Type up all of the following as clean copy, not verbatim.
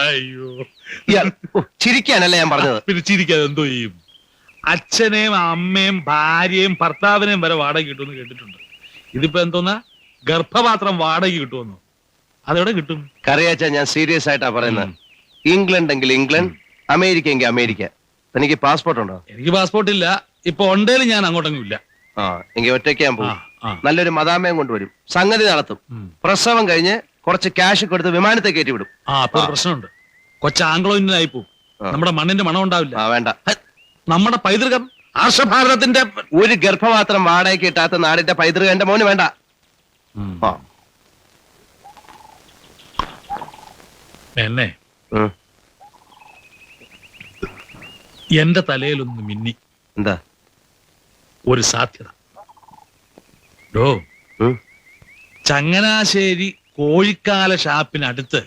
അയ്യോ, ചിരിക്കാനല്ല ഞാൻ പറഞ്ഞത്. പിന്നെ ചിരിക്കാതെ എന്തോ ചെയ്യും? അച്ഛനെയും അമ്മയും ഭാര്യയും ഭർത്താവിനെയും വരെ വാടക കിട്ടുമെന്ന് കേട്ടിട്ടുണ്ട്. ഇതിപ്പോ എന്തോന്നാ ഗർഭപാത്രം വാടക കിട്ടുമെന്നോ? അതെവിടെ കിട്ടും? കറിയാച്ച, ഞാൻ സീരിയസ് ആയിട്ടാ പറയുന്നത്. ഇംഗ്ലണ്ട് എങ്കിൽ ഇംഗ്ലണ്ട്, അമേരിക്ക എങ്കിൽ അമേരിക്ക. തനിക്ക് പാസ്പോർട്ട് ഉണ്ടോ? എനിക്ക് പാസ്പോർട്ട് ഇല്ല. ഇപ്പൊ ഉണ്ടേലും ഞാൻ അങ്ങോട്ടെങ്കിലും ഇല്ല. ആ, എങ്കിൽ ഒറ്റയ്ക്ക് ഞാൻ പോകും. നല്ലൊരു മദാമയം കൊണ്ടുവരും, സംഗതി നടത്തും. പ്രസവം കഴിഞ്ഞ് കുറച്ച് ക്യാഷ് കൊടുത്ത് വിമാനത്തെ കയറ്റി വിടും. അപ്പൊ ഒരു പ്രശ്നമുണ്ട്. കൊച്ചാംഗ്ലോ ഇന്ത്യനായി പോവും. നമ്മുടെ മണ്ണിന്റെ മണം ഉണ്ടാവില്ല. വേണ്ട. നമ്മുടെ പൈതൃകം ആർഷഭാരതത്തിന്റെ ഒരു ഗർഭപാത്രം വാടകയ്ക്ക് കിട്ടാത്ത നാടിന്റെ പൈതൃകം എന്റെ മോന് വേണ്ട. എന്നെ എന്റെ തലയിലൊന്ന് മിന്നി. എന്താ? ഒരു സാധ്യത. ചങ്ങനാശ്ശേരി കോഴിക്കാല ഷാപ്പിനടുത്ത്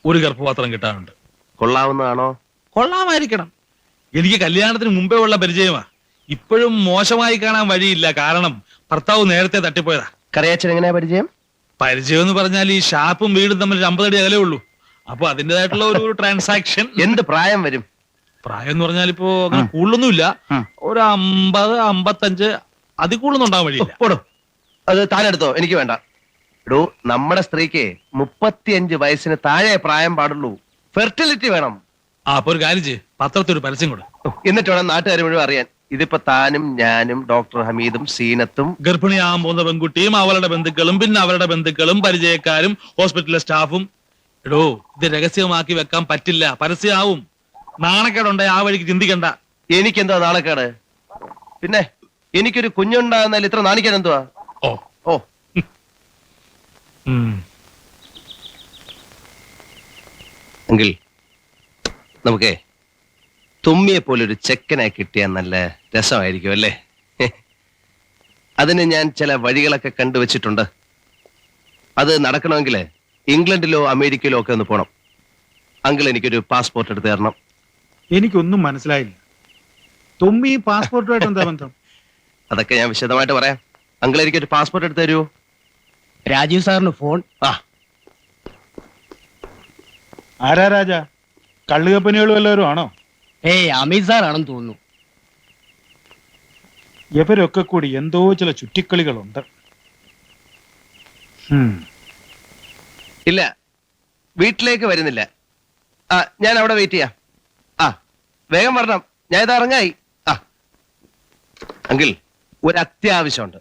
ഒരു ഗർഭപാത്രം കിട്ടാനുണ്ട്. കൊള്ളാവുന്നതാണോ? കൊള്ളാമായിരിക്കണം. എനിക്ക് കല്യാണത്തിന് മുമ്പേ ഉള്ള പരിചയമാ. ഇപ്പോഴും മോശമായി കാണാൻ വഴിയില്ല. കാരണം ഭർത്താവ് നേരത്തെ തട്ടിപ്പോയതാ. കറിയാച്ചൻ എങ്ങനെയാ പരിചയം? പരിചയം എന്ന് പറഞ്ഞാൽ ഈ ഷാപ്പും വീടും തമ്മിൽ 50 അടി അകലേ ഉള്ളൂ. അപ്പൊ അതിൻ്റെതായിട്ടുള്ള ഒരു ട്രാൻസാക്ഷൻ. എന്ത് പ്രായം വരും? പ്രായം എന്ന് പറഞ്ഞാൽ ഇപ്പോ അങ്ങനെ കൂടുതലൊന്നുമില്ല. ഒരു 50, 55 അതിൽ കൂടുതലൊന്നും ഉണ്ടാകാൻ വഴിയില്ല. അത് താനെടുത്തോ, എനിക്ക് വേണ്ട. എടോ, നമ്മുടെ സ്ത്രീക്ക് 35 വയസ്സിന് താഴെ പ്രായം പാടുള്ളൂ. ഫെർട്ടിലിറ്റി വേണം. അപ്പൊ ഒരു കാര്യം ചെയ്യ്, പത്രത്തിൽ ഒരു പരസ്യം കൂടെ. എന്നിട്ട് വേണം നാട്ടുകാർ മുഴുവൻ അറിയാൻ. ഇതിപ്പോ താനും ഞാനും ഡോക്ടർ ഹമീദും സീനത്തും ഗർഭിണിയാകാൻ പോകുന്ന പെൺകുട്ടിയും അവളുടെ ബന്ധുക്കളും പിന്നെ അവരുടെ ബന്ധുക്കളും പരിചയക്കാരും ഹോസ്പിറ്റലിലെ സ്റ്റാഫും. എടോ, ഇത് രഹസ്യമാക്കി വെക്കാൻ പറ്റില്ല. പരസ്യമാവും. നാണക്കേടുണ്ടായി ആ വഴിക്ക് ചിന്തിക്കണ്ട. എനിക്കെന്താ നാണക്കേട്? പിന്നെ എനിക്കൊരു കുഞ്ഞുണ്ടാകുന്നതിൽ ഇത്ര നാണിക്കാൻ എന്തുവാ? ഓ ഓ എങ്കിൽ നമുക്കേ തുമ്മിയെ പോലൊരു ചെക്കനെ കിട്ടിയാൽ നല്ല രസമായിരിക്കും അല്ലേ? അതിന് ഞാൻ ചില വഴികളൊക്കെ കണ്ടുവച്ചിട്ടുണ്ട്. അത് നടക്കണമെങ്കിൽ ഇംഗ്ലണ്ടിലോ അമേരിക്കയിലോ ഒക്കെ ഒന്ന് പോണം. അങ്കിൾ, എനിക്കൊരു പാസ്പോർട്ട് എടുത്ത് തരണം. എനിക്കൊന്നും മനസ്സിലായില്ല. തുമ്മി പാസ്പോർട്ടുമായിട്ട് എന്താ ബന്ധം? അതൊക്കെ ഞാൻ വിശദമായിട്ട് പറയാം. അങ്കിൾ, എനിക്കൊരു പാസ്പോർട്ട് എടുത്ത് തരുമോ? രാജീവ് സാറിന് ഫോൺ. ആരാ രാജ? കള്ളുകപ്പനികളും എല്ലാവരും ആണോ? അമീത് സാറാണെന്ന് തോന്നുന്നു. ഇവരൊക്കെ കൂടി എന്തോ ചില ചുറ്റിക്കളികളുണ്ട്. ഇല്ല, വീട്ടിലേക്ക് വരുന്നില്ല. ഞാൻ അവിടെ വെയിറ്റ് ചെയ്യാം. വേഗം വരണം, ഞാൻ ഇത് ഇറങ്ങായി. അങ്കിൾ, ഒരു അത്യാവശ്യമുണ്ട്.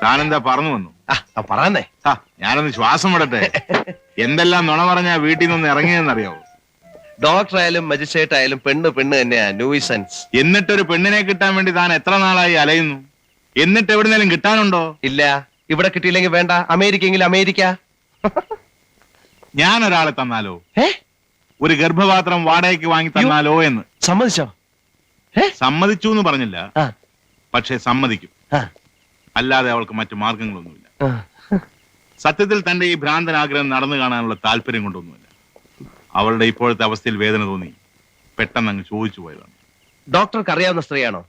താനെന്താ പറഞ്ഞു വന്നു? പറഞ്ഞേ. ഞാനൊന്ന് ശ്വാസം വിടട്ടെ. എന്തെല്ലാം നുണ പറഞ്ഞാ വീട്ടിൽ നിന്ന് ഇറങ്ങിയെന്നറിയാവോ? ഡോക്ടർ ആയാലും മജിസ്ട്രേറ്റ് ആയാലും പെണ്ണ് തന്നെയാ. ന്യൂസൻസ്. എന്നിട്ടൊരു പെണ്ണിനെ കിട്ടാൻ വേണ്ടി താൻ എത്ര നാളായി അലയുന്നു? എന്നിട്ട് എവിടുന്നേലും കിട്ടാനുണ്ടോ? ഇല്ല. ഇവിടെ കിട്ടിയില്ലെങ്കിൽ വേണ്ട, അമേരിക്കയെങ്കിൽ അമേരിക്ക. ഞാൻ ഒരാളെ തന്നാലോ? ഒരു ഗർഭപാത്രം വാടകയ്ക്ക് വാങ്ങി തന്നാലോ എന്ന്. സമ്മതിച്ചോ? സമ്മതിച്ചു എന്ന് പറഞ്ഞില്ല, പക്ഷെ സമ്മതിക്കും. അല്ലാതെ അവൾക്ക് മറ്റു മാർഗങ്ങളൊന്നുമില്ല. സത്യത്തിൽ തന്റെ ഈ ഭ്രാന്തനാഗ്രഹം നടന്നു കാണാനുള്ള താല്പര്യം കൊണ്ടൊന്നുമില്ല. അവളുടെ ഇപ്പോഴത്തെ അവസ്ഥയിൽ വേദന തോന്നി പെട്ടെന്ന് അങ്ങ് ചോദിച്ചു പോയതാണ്. ഡോക്ടർക്ക് അറിയാവുന്ന സ്ത്രീയാണോ?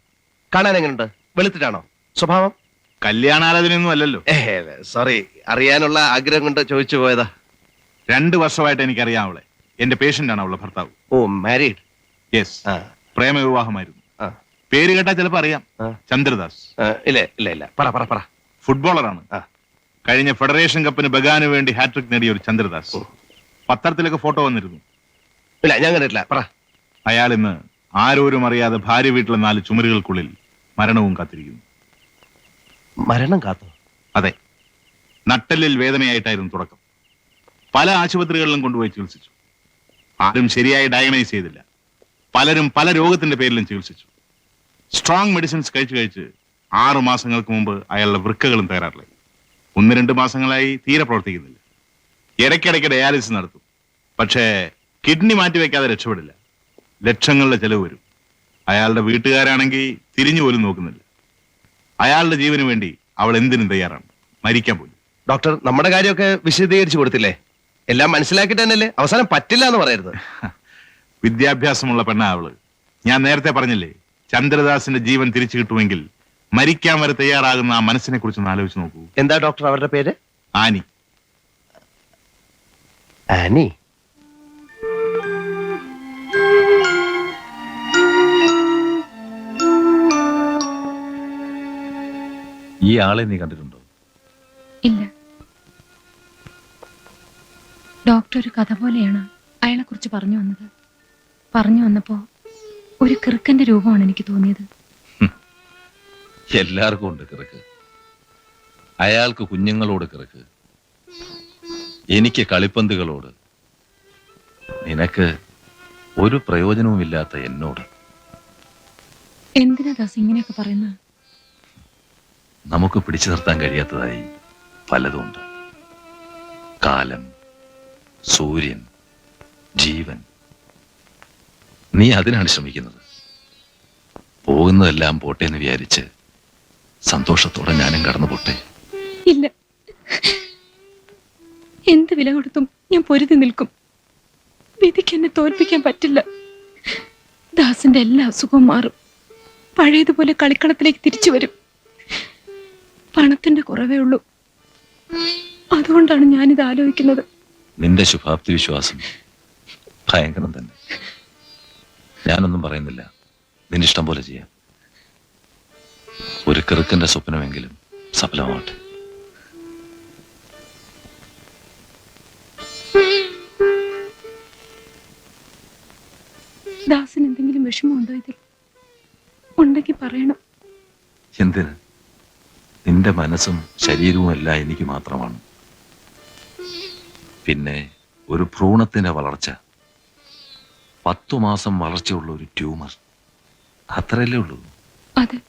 കാണാൻ എങ്ങനെയുണ്ട്? വെളുത്തിട്ടാണോ? സ്വഭാവം? കല്യാണാലോചനയൊന്നും അല്ലല്ലോ. സോറി, അറിയാനുള്ള ആഗ്രഹം കൊണ്ട് ചോദിച്ചു പോയതാ. 2 വർഷമായിട്ട് എനിക്കറിയാം അവളെ. എന്റെ പേഷ്യന്റ് ആണ് അവളുടെ ഭർത്താവ്. ഓ, മാരീഡ്? യെസ്, പ്രേമവിവാഹമായിരുന്നു. പേര് കേട്ടാ ചിലപ്പോ അറിയാം. ചന്ദ്രദാസ്. ഇല്ല. പറ. ഫുട്ബോളറാണ്. കഴിഞ്ഞ ഫെഡറേഷൻ കപ്പിന് ബഗാന് വേണ്ടി ഹാട്രിക് നേടിയ ഒരു ചന്ദ്രദാസ്. പത്രത്തിലൊക്കെ ഫോട്ടോ വന്നിരുന്നു. ഇല്ല, ഞാൻ കണ്ടിട്ടില്ല. പറ. അയാൾ ഇന്ന് ആരോരും അറിയാതെ ഭാര്യ വീട്ടിലെ 4 ചുമരുകൾക്കുള്ളിൽ മരണവും കാത്തിരിക്കുന്നു. മരണം കാത്തു? അതെ. നട്ടെല്ലിൽ വേദനയായിട്ടായിരുന്നു തുടക്കം. പല ആശുപത്രികളിലും കൊണ്ടുപോയി ചികിത്സിച്ചു. ആരും ശരിയായി ഡയഗ്നൈസ് ചെയ്തില്ല. പലരും പല രോഗത്തിന്റെ പേരിലും ചികിത്സിച്ചു. സ്ട്രോങ് മെഡിസിൻസ് കഴിച്ച് 6 മാസങ്ങൾക്ക് മുമ്പ് അയാളുടെ വൃക്കകളും തകരാറിലായി. 1-2 മാസങ്ങളായി തീരെ പ്രവർത്തിക്കുന്നില്ല. ഇടയ്ക്കിടയ്ക്ക് ഡയാലിസിസ് നടത്തും. പക്ഷേ കിഡ്നി മാറ്റിവെക്കാതെ രക്ഷപ്പെടില്ല. ലക്ഷങ്ങളുടെ ചെലവ് വരും. അയാളുടെ വീട്ടുകാരാണെങ്കിൽ തിരിഞ്ഞു പോലും നോക്കുന്നില്ല. അയാളുടെ ജീവന് വേണ്ടി അവൾ എന്തിനും തയ്യാറാണ്. മരിക്കാൻ പോലും. ഡോക്ടർ നമ്മുടെ കാര്യമൊക്കെ വിശദീകരിച്ചു കൊടുത്തില്ലേ? എല്ലാം മനസ്സിലാക്കിയിട്ട് തന്നെയല്ലേ? അവസാനം പറ്റില്ല എന്ന് പറയരുത്. വിദ്യാഭ്യാസമുള്ള പെണ്ണാ അവള്. ഞാൻ നേരത്തെ പറഞ്ഞില്ലേ, ചന്ദ്രദാസിന്റെ ജീവൻ തിരിച്ചു കിട്ടുമെങ്കിൽ മരിക്കാൻ വരെ തയ്യാറാകുന്ന ആ മനസ്സിനെ കുറിച്ചൊന്ന് ആലോചിച്ച് നോക്കൂ. എന്താ ഡോക്ടർ അവരുടെ പേര്? ആനി. ആനി. ഈ ആളെ നീ കണ്ടിട്ടുണ്ടോ? ഇല്ല. ഡോക്ടർ ഒരു കഥ പോലെയാണ് അയാളെ കുറിച്ച് പറഞ്ഞു വന്നത്. പറഞ്ഞു വന്നപ്പോ ഒരു കിറുക്കന്റെ രൂപമാണ് എനിക്ക് തോന്നിയത്. എല്ലാവർക്കും ഉണ്ട് കിറുക്ക്. അയാൾക്ക് കുഞ്ഞുങ്ങളോട് കിറുക്ക്, എനിക്ക് കളിപ്പന്തുകളോട്, നിനക്ക് ഒരു പ്രയോജനവുമില്ലാത്ത എന്നോട്. എന്തിനാ ദാസ് ഇങ്ങനെയൊക്കെ പറയുന്നത്? നമുക്ക് പിടിച്ചു നിർത്താൻ കഴിയാത്തതായി പലതുമുണ്ട്. കാലം, സൂര്യൻ, ജീവൻ. നീ അതിനാണ് ശ്രമിക്കുന്നത്. പോകുന്നതെല്ലാം പോട്ടെ എന്ന് വിചാരിച്ച് സന്തോഷത്തോടെ ഞാനും കടന്നു പോട്ടെ. ഇല്ല, എന്ത് വില കൊടുത്തും ഞാൻ പൊരുതി നിൽക്കും. വിധിക്ക് എന്നെ തോൽപ്പിക്കാൻ പറ്റില്ല. ദാസിന്റെ എല്ലാ അസുഖവും മാറും. പഴയതുപോലെ കളിക്കളത്തിലേക്ക് തിരിച്ചു വരും. പണത്തിന്റെ കുറവേ ഉള്ളൂ. അതുകൊണ്ടാണ് ഞാനിത് ആലോചിക്കുന്നത്. നിന്റെ ശുഭാപ്തി വിശ്വാസം ഭയങ്കരം തന്നെ. ഞാനൊന്നും പറയുന്നില്ല, നിന്റെ ഇഷ്ടം പോലെ ചെയ്യാം. ഒരു കിറുക്കന്റെ സ്വപ്നമെങ്കിലും സഫലമാവട്ടെ. ദാസിന് എന്തെങ്കിലും വിഷമമുണ്ടോ ഇതിൽ? ഉണ്ടെങ്കിൽ പറയണം. എന്തിന്? നിന്റെ മനസ്സും ശരീരവും എല്ലാം എനിക്ക് മാത്രമാണ്. പിന്നെ ഒരു ഭ്രൂണത്തിന്റെ വളർച്ച, 10 മാസം വളർച്ചയുള്ള ഒരു ട്യൂമർ, അത്രയല്ലേ ഉള്ളൂ. അതെ,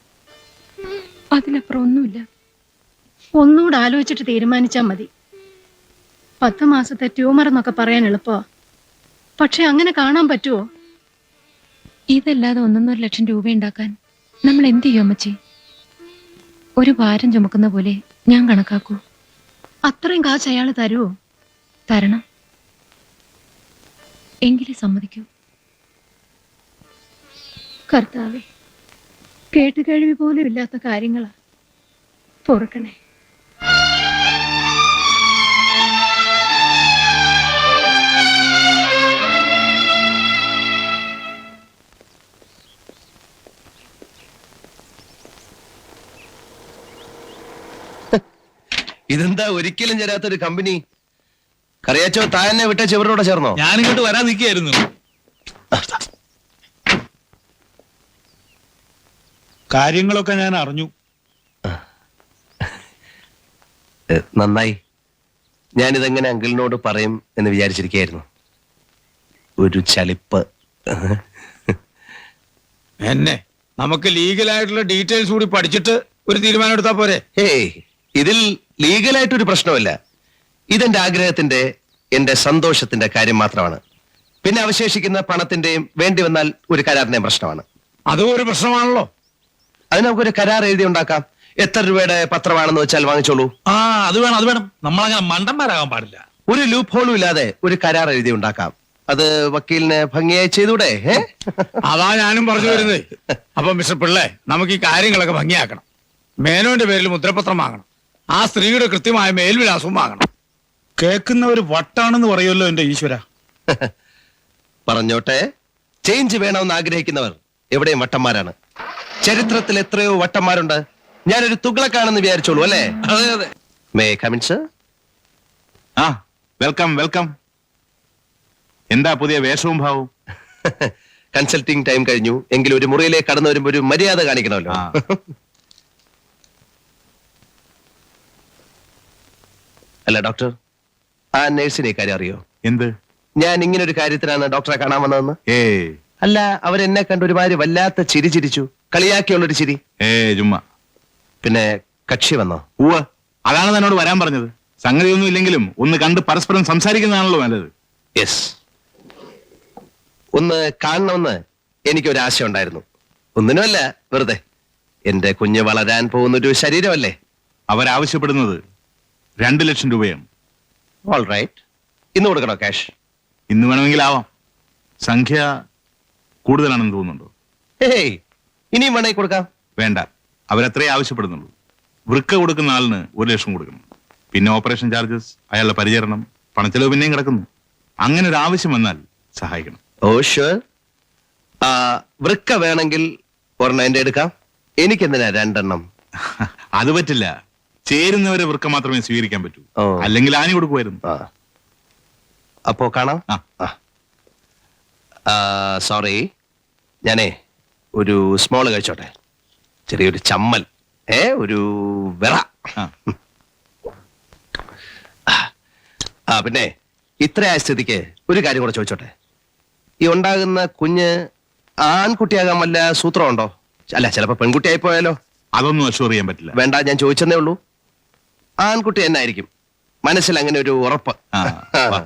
അതിലപ്പുറം ഒന്നുമില്ല. ഒന്നുകൂടെ ആലോചിച്ചിട്ട് തീരുമാനിച്ചാൽ മതി. 10 മാസത്തെ ട്യൂമർ എന്നൊക്കെ പറയാൻ എളുപ്പമാ, പക്ഷെ അങ്ങനെ കാണാൻ പറ്റുമോ? ഇതല്ലാതെ 1.5 ലക്ഷം രൂപ ഉണ്ടാക്കാൻ നമ്മൾ എന്ത് ചെയ്യും അമ്മച്ചി? ഒരു ഭാരം ചുമക്കുന്ന പോലെ ഞാൻ കണക്കാക്കൂ. അത്രയും കാശ് അയാൾ തരുമോ? തരണം. എങ്കിലേ സമ്മതിക്കൂ. കർത്താവേ, കേട്ടുകേഴ്വി പോലും ഇല്ലാത്ത കാര്യങ്ങളാ. പൊറുക്കണേ. ഇതെന്താ ഒരിക്കലും ചേരാത്തൊരു കമ്പനി? കറിയാച്ചോ താനെ വിട്ട ചെവരോടെ ചേർന്നോ? ഞാനിങ്ങോട്ട് വരാൻ നിൽക്കുകയായിരുന്നു. കാര്യങ്ങളൊക്കെ ഞാൻ അറിഞ്ഞു. നന്നായി. ഞാനിതെങ്ങനെ അങ്കിളിനോട് പറയും എന്ന് വിചാരിച്ചിരിക്കുകയായിരുന്നു. ഒരു ചലിപ്പ്. എന്നെ നമുക്ക് ലീഗലായിട്ടുള്ള ഡീറ്റെയിൽസ് കൂടി പഠിച്ചിട്ട് ഒരു തീരുമാനം എടുത്താ പോരെ? ഏയ്, ഇതിൽ ലീഗലായിട്ടൊരു പ്രശ്നമല്ല. ഇതെന്റെ ആഗ്രഹത്തിന്റെ, എന്റെ സന്തോഷത്തിന്റെ കാര്യം മാത്രമാണ്. പിന്നെ അവശേഷിക്കുന്ന പണത്തിന്റെയും വേണ്ടി വന്നാൽ ഒരു കരാറിന്റെയും പ്രശ്നമാണ്. അതും ഒരു പ്രശ്നമാണല്ലോ. അത് നമുക്കൊരു കരാർ എഴുതി ഉണ്ടാക്കാം. എത്ര രൂപയുടെ പത്രമാണെന്ന് വെച്ചാൽ വാങ്ങിച്ചോളൂ. ആ, അത് വേണം, അത് വേണം. നമ്മളങ്ങനെ മണ്ടന്മാരാകാൻ പാടില്ല. ഒരു ലൂപ്പ് ഹോളും ഇല്ലാതെ ഒരു കരാർ എഴുതി ഉണ്ടാക്കാം. അത് വക്കീലിന് ഭംഗിയായി ചെയ്തൂടെ? അതാ ഞാനും പറഞ്ഞു വരുന്നത്. അപ്പൊ മിസ്റ്റർ പിള്ളേ, നമുക്ക് ഈ കാര്യങ്ങളൊക്കെ ഭംഗിയാക്കണം. മേനോന്റെ പേരിൽ മുദ്രപത്രം വാങ്ങണം. ആ സ്ത്രീയുടെ കൃത്യമായ മേൽവിലാസവും വാങ്ങണം. കേൾക്കുന്നവര് വട്ടാണെന്ന് പറയുമല്ലോ എന്റെ ഈശ്വര. പറഞ്ഞോട്ടെ. ചേഞ്ച് വേണമെന്ന് ആഗ്രഹിക്കുന്നവർ എവിടെയും വട്ടന്മാരാണ്. ചരിത്രത്തിൽ എത്രയോ വട്ടന്മാരുണ്ട്. ഞാനൊരു തുഗ്ലക്കാണെന്ന് വിചാരിച്ചോളൂ അല്ലേ? അതെ അതെ. May come in sir? ആ, വെൽക്കം വെൽക്കം. എന്താ പുതിയ വേഷവും ഭാവവും? കൺസൾട്ടിങ് ടൈം കഴിഞ്ഞു. എങ്കിലും ഒരു മുറിയിലേക്ക് കടന്നു വരുമ്പോ ഒരു മര്യാദ കാണിക്കണമല്ലോ. ആ. അല്ല ഡോക്ടർ, ആ നേഴ്സിനെ കാര്യം അറിയോ? എന്ത്? ഞാൻ ഇങ്ങനെ ഒരു കാര്യത്തിനാണ് ഡോക്ടറെ കാണാൻ വന്നതെന്ന്. ഏ അല്ല, അവരെന്നെ കണ്ട് ഒരുമാതിരി വല്ലാത്ത ചിരി ചിരിച്ചു. കളിയാക്കിയുള്ളൊരു ചിരി. ചുമ്മാ. പിന്നെ കക്ഷി വന്നോ? ഉവ്വ്, അതാണ് തന്നോട് വരാൻ പറഞ്ഞത്. സംഗതിയൊന്നും ഇല്ലെങ്കിലും ഒന്ന് കണ്ട് പരസ്പരം സംസാരിക്കുന്നതാണല്ലോ നല്ലത്. യെസ്, ഒന്ന് കാണണമെന്ന് എനിക്കൊരാശ ഉണ്ടായിരുന്നു. ഒന്നിനുമല്ല, വെറുതെ. എന്റെ കുഞ്ഞ് വളരാൻ പോകുന്നൊരു ശരീരമല്ലേ. അവരാവശ്യപ്പെടുന്നത് 2 ലക്ഷം രൂപയാണ്. All right. ഇന്ന് കൊടുക്കണോ ക്യാഷ്? ഇന്ന് വേണമെങ്കിൽ ആവാം. സംഖ്യ കൂടുതലാണെന്ന് തോന്നുന്നുണ്ടോ? ഏയ്, ഇനിയും വേണമെങ്കിൽ കൊടുക്കാം. വേണ്ട, അവരത്രേ ആവശ്യപ്പെടുന്നുള്ളൂ. വൃക്ക കൊടുക്കുന്ന ആളിന് 1 ലക്ഷം കൊടുക്കണം. പിന്നെ ഓപ്പറേഷൻ ചാർജസ്, അയാളുടെ പരിചരണം, പണച്ചെലവ് പിന്നെയും കിടക്കുന്നു. അങ്ങനെ ഒരു ആവശ്യം വന്നാൽ സഹായിക്കണം. Oh sure. വൃക്ക വേണമെങ്കിൽ ഒരെണ്ണം എന്റെ എടുക്കാം. എനിക്കെന്തിനാ 2 എണ്ണം? അത് പറ്റില്ല. ചേരുന്നവരെ വൃക്ക മാത്രമേ സ്വീകരിക്കാൻ പറ്റൂ. ഓ. അല്ലെങ്കിൽ ആനി കൊടുക്കുമായിരുന്നു. അപ്പോ കാണാം. സോറി, ഞാനേ ഒരു സ്മോള് കഴിച്ചോട്ടെ. ചെറിയൊരു ചമ്മൽ, ഒരു വിറ. പിന്നെ ഇത്രയായ സ്ഥിതിക്ക് ഒരു കാര്യം കൂടെ ചോദിച്ചോട്ടെ. ഈ ഉണ്ടാകുന്ന കുഞ്ഞ് ആൺകുട്ടിയാകാൻ വല്ല സൂത്രമുണ്ടോ? അല്ല, ചിലപ്പോ പെൺകുട്ടിയായി പോയാലോ? അതൊന്നും അഷ്വർ ചെയ്യാൻ പറ്റില്ല. വേണ്ട, ഞാൻ ചോദിച്ചെന്നേ ഉള്ളൂ. ആൺകുട്ടി തന്നെ ആയിരിക്കും. മനസ്സിൽ അങ്ങനെ ഒരു ഉറപ്പ്. വാ.